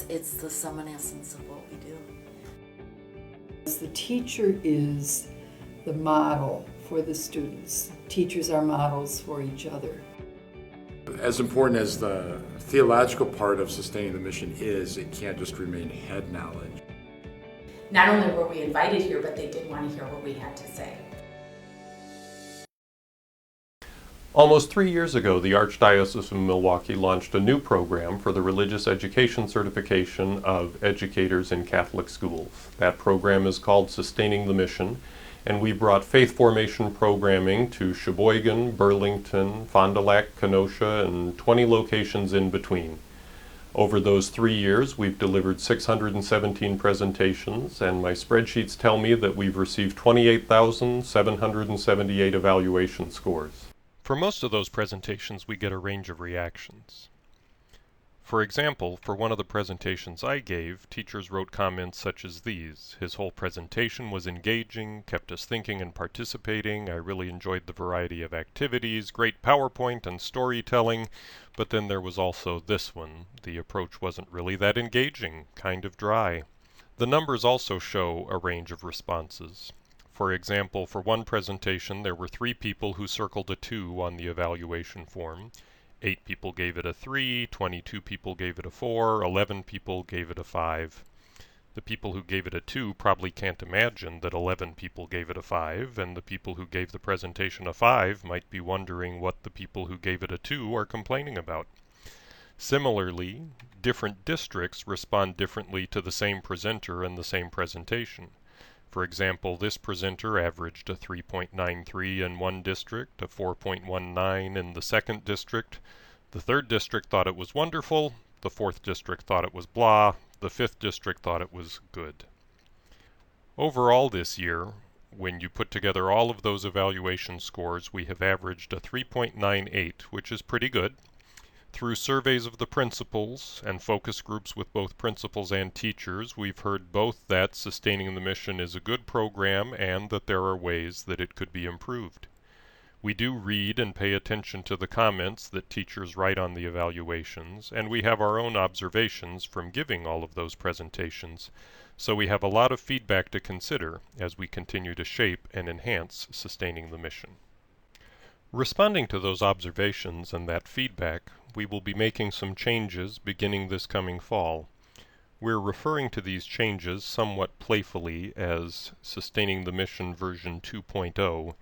it's the sum and essence of what we do. The teacher is the model for the students. Teachers are models for each other. As important as the theological part of sustaining the mission is, it can't just remain head knowledge. Not only were we invited here, but they did want to hear what we had to say. Almost 3 years ago, the Archdiocese of Milwaukee launched a new program for the religious education certification of educators in Catholic schools. That program is called Sustaining the Mission, and we brought faith formation programming to Sheboygan, Burlington, Fond du Lac, Kenosha, and 20 locations in between. Over those 3 years, we've delivered 617 presentations, and my spreadsheets tell me that we've received 28,778 evaluation scores. For most of those presentations, we get a range of reactions. For example, for one of the presentations I gave, teachers wrote comments such as these: "His whole presentation was engaging, kept us thinking and participating. I really enjoyed the variety of activities, great PowerPoint and storytelling, but then there was also this one. The approach wasn't really that engaging, kind of dry." The numbers also show a range of responses. For example, for one presentation, there were 3 people who circled a 2 on the evaluation form. 8 people gave it a 3, 22 people gave it a 4, 11 people gave it a 5. The people who gave it a 2 probably can't imagine that 11 people gave it a 5, and the people who gave the presentation a 5 might be wondering what the people who gave it a 2 are complaining about. Similarly, different districts respond differently to the same presenter and the same presentation. For example, this presenter averaged a 3.93 in one district, a 4.19 in the second district. The third district thought it was wonderful, the fourth district thought it was blah, the fifth district thought it was good. Overall this year, when you put together all of those evaluation scores, we have averaged a 3.98, which is pretty good. Through surveys of the principals and focus groups with both principals and teachers, we've heard both that Sustaining the Mission is a good program and that there are ways that it could be improved. We do read and pay attention to the comments that teachers write on the evaluations, and we have our own observations from giving all of those presentations, so we have a lot of feedback to consider as we continue to shape and enhance Sustaining the Mission. Responding to those observations and that feedback, we will be making some changes beginning this coming fall. We're referring to these changes somewhat playfully as Sustaining the Mission version 2.0,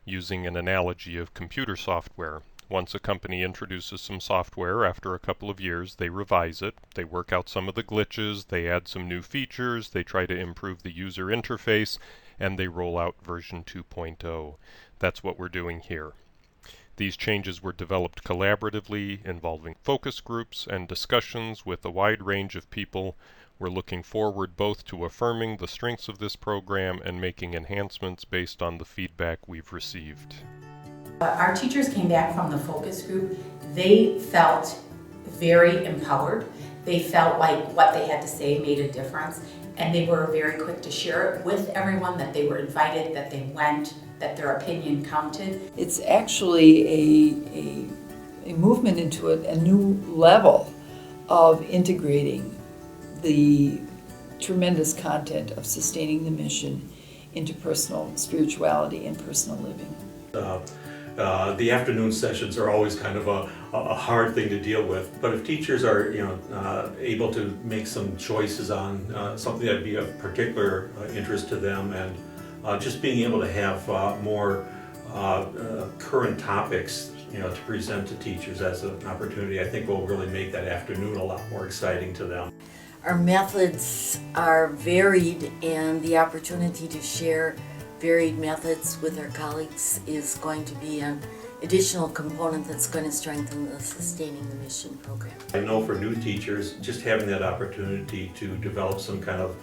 using an analogy of computer software. Once a company introduces some software, after a couple of years they revise it, they work out some of the glitches, they add some new features, they try to improve the user interface, and they roll out version 2.0. That's what we're doing here. These changes were developed collaboratively, involving focus groups and discussions with a wide range of people. We're looking forward both to affirming the strengths of this program and making enhancements based on the feedback we've received. Our teachers came back from the focus group. They felt very empowered. They felt like what they had to say made a difference, and they were very quick to share it with everyone, that they were invited, that they went, that their opinion counted. It's actually a movement into a new level of integrating the tremendous content of Sustaining the Mission into personal spirituality and personal living. The afternoon sessions are always kind of a hard thing to deal with, but if teachers are able to make some choices on something that would be of particular interest to them, and just being able to have more current topics to present to teachers as an opportunity, I think will really make that afternoon a lot more exciting to them. Our methods are varied, and the opportunity to share varied methods with our colleagues is going to be an additional component that's going to strengthen the Sustaining the Mission program. I know for new teachers, just having that opportunity to develop some kind of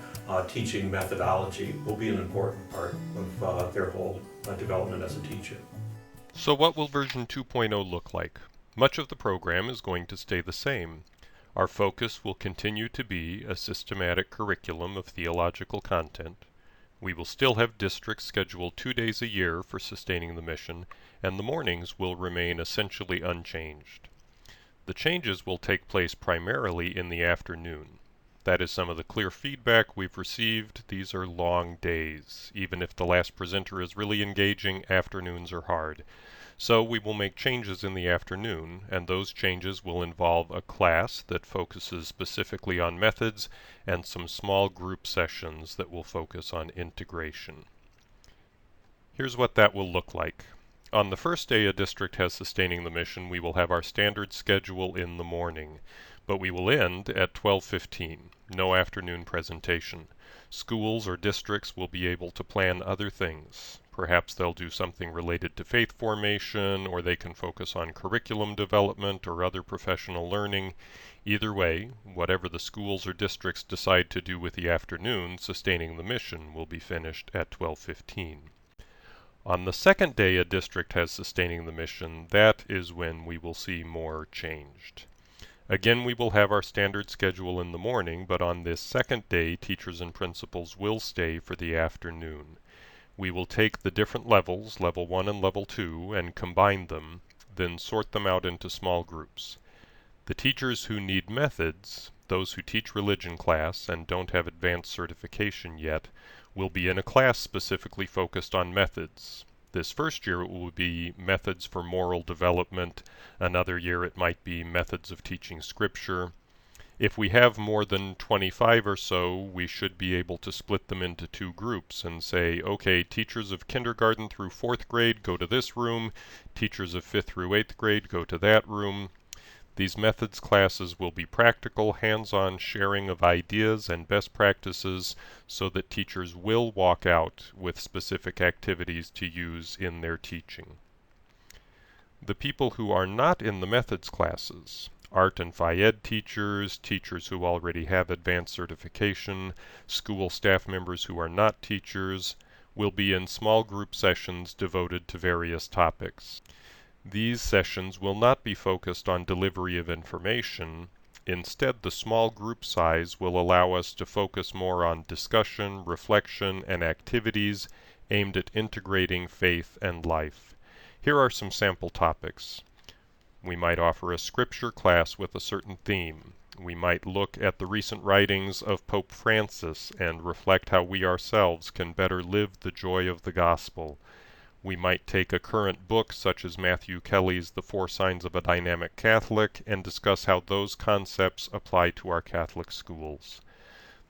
teaching methodology will be an important part of their whole development as a teacher. So what will version 2.0 look like? Much of the program is going to stay the same. Our focus will continue to be a systematic curriculum of theological content. We will still have districts scheduled 2 days a year for Sustaining the Mission, and the mornings will remain essentially unchanged. The changes will take place primarily in the afternoon. That is some of the clear feedback we've received. These are long days. Even if the last presenter is really engaging, afternoons are hard. So we will make changes in the afternoon, and those changes will involve a class that focuses specifically on methods and some small group sessions that will focus on integration. Here's what that will look like. On the first day a district has sustaining the mission, we will have our standard schedule in the morning, but we will end at 12:15. No afternoon presentation. Schools or districts will be able to plan other things. Perhaps they'll do something related to faith formation, or they can focus on curriculum development or other professional learning. Either way, whatever the schools or districts decide to do with the afternoon, sustaining the mission will be finished at 12:15. On the second day a district has sustaining the mission, that is when we will see more changed. Again, we will have our standard schedule in the morning, but on this second day, teachers and principals will stay for the afternoon. We will take the different levels, level 1 and level 2, and combine them, then sort them out into small groups. The teachers who need methods, those who teach religion class and don't have advanced certification yet, will be in a class specifically focused on methods. This first year it will be methods for moral development. Another year it might be methods of teaching scripture. If we have more than 25 or so, we should be able to split them into two groups and say, okay, teachers of kindergarten through 4th grade go to this room, teachers of 5th through 8th grade go to that room. These methods classes will be practical, hands-on sharing of ideas and best practices so that teachers will walk out with specific activities to use in their teaching. The people who are not in the methods classes, art and phy-ed teachers, teachers who already have advanced certification, school staff members who are not teachers, will be in small group sessions devoted to various topics. These sessions will not be focused on delivery of information. Instead, the small group size will allow us to focus more on discussion, reflection, and activities aimed at integrating faith and life. Here are some sample topics. We might offer a scripture class with a certain theme. We might look at the recent writings of Pope Francis and reflect how we ourselves can better live the joy of the gospel. We might take a current book such as Matthew Kelly's The 4 Signs of a Dynamic Catholic and discuss how those concepts apply to our Catholic schools.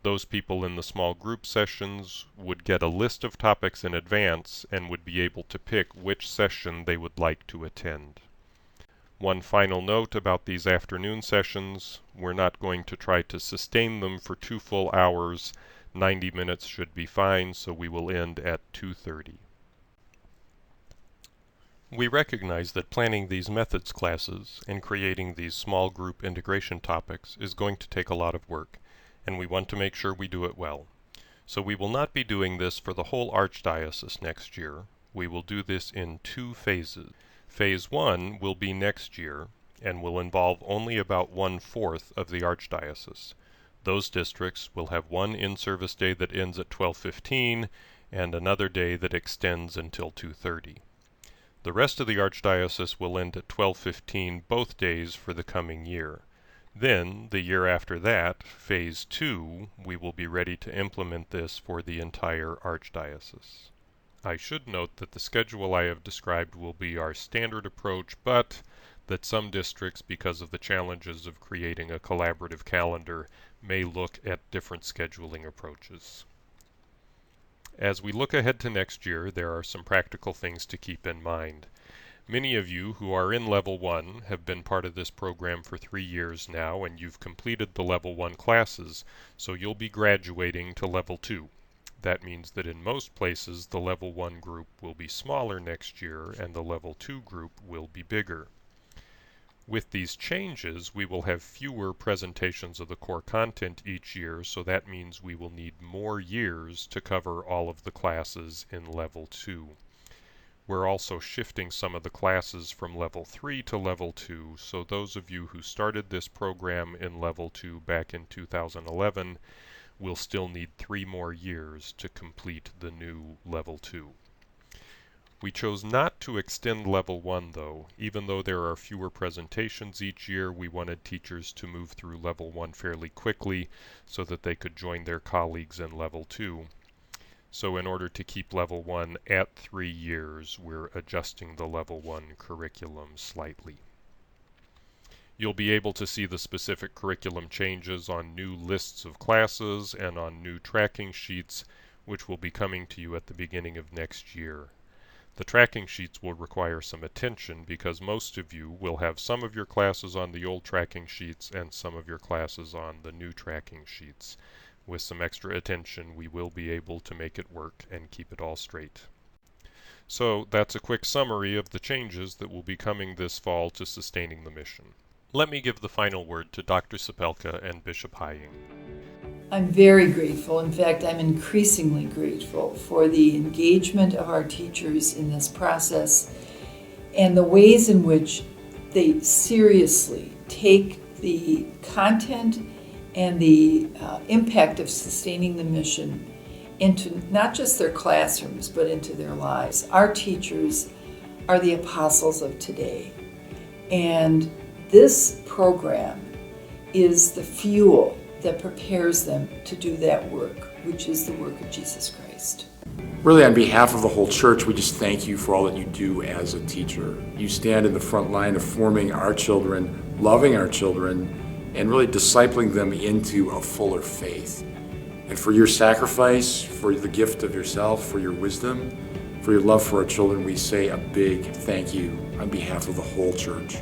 Those people in the small group sessions would get a list of topics in advance and would be able to pick which session they would like to attend. One final note about these afternoon sessions: we're not going to try to sustain them for 2 full hours. 90 minutes should be fine, so we will end at 2:30. We recognize that planning these methods classes and creating these small group integration topics is going to take a lot of work, and we want to make sure we do it well. So we will not be doing this for the whole Archdiocese next year. We will do this in 2 phases. Phase 1 will be next year and will involve only about 1/4 of the Archdiocese. Those districts will have one in-service day that ends at 12:15 and another day that extends until 2:30. The rest of the Archdiocese will end at 12:15 both days for the coming year. Then, the year after that, Phase 2, we will be ready to implement this for the entire Archdiocese. I should note that the schedule I have described will be our standard approach, but that some districts, because of the challenges of creating a collaborative calendar, may look at different scheduling approaches. As we look ahead to next year, there are some practical things to keep in mind. Many of you who are in Level 1 have been part of this program for 3 years now, and you've completed the Level 1 classes, so you'll be graduating to Level 2. That means that in most places the Level 1 group will be smaller next year and the Level 2 group will be bigger. With these changes, we will have fewer presentations of the core content each year, so that means we will need more years to cover all of the classes in Level 2. We're also shifting some of the classes from Level 3 to Level 2, so those of you who started this program in Level 2 back in 2011 will still need 3 more years to complete the new Level 2. We chose not to extend Level 1 though. Even though there are fewer presentations each year, we wanted teachers to move through Level 1 fairly quickly so that they could join their colleagues in Level 2. So in order to keep Level 1 at 3 years, we're adjusting the Level 1 curriculum slightly. You'll be able to see the specific curriculum changes on new lists of classes and on new tracking sheets, which will be coming to you at the beginning of next year. The tracking sheets will require some attention because most of you will have some of your classes on the old tracking sheets and some of your classes on the new tracking sheets. With some extra attention, we will be able to make it work and keep it all straight. So that's a quick summary of the changes that will be coming this fall to Sustaining the Mission. Let me give the final word to Dr. Sapelka and Bishop Hying. I'm very grateful. In fact, I'm increasingly grateful for the engagement of our teachers in this process and the ways in which they seriously take the content and the impact of sustaining the mission into not just their classrooms, but into their lives. Our teachers are the apostles of today. And this program is the fuel that prepares them to do that work, which is the work of Jesus Christ. Really, on behalf of the whole church, we just thank you for all that you do as a teacher. You stand in the front line of forming our children, loving our children, and really discipling them into a fuller faith. And for your sacrifice, for the gift of yourself, for your wisdom, for your love for our children, we say a big thank you on behalf of the whole church.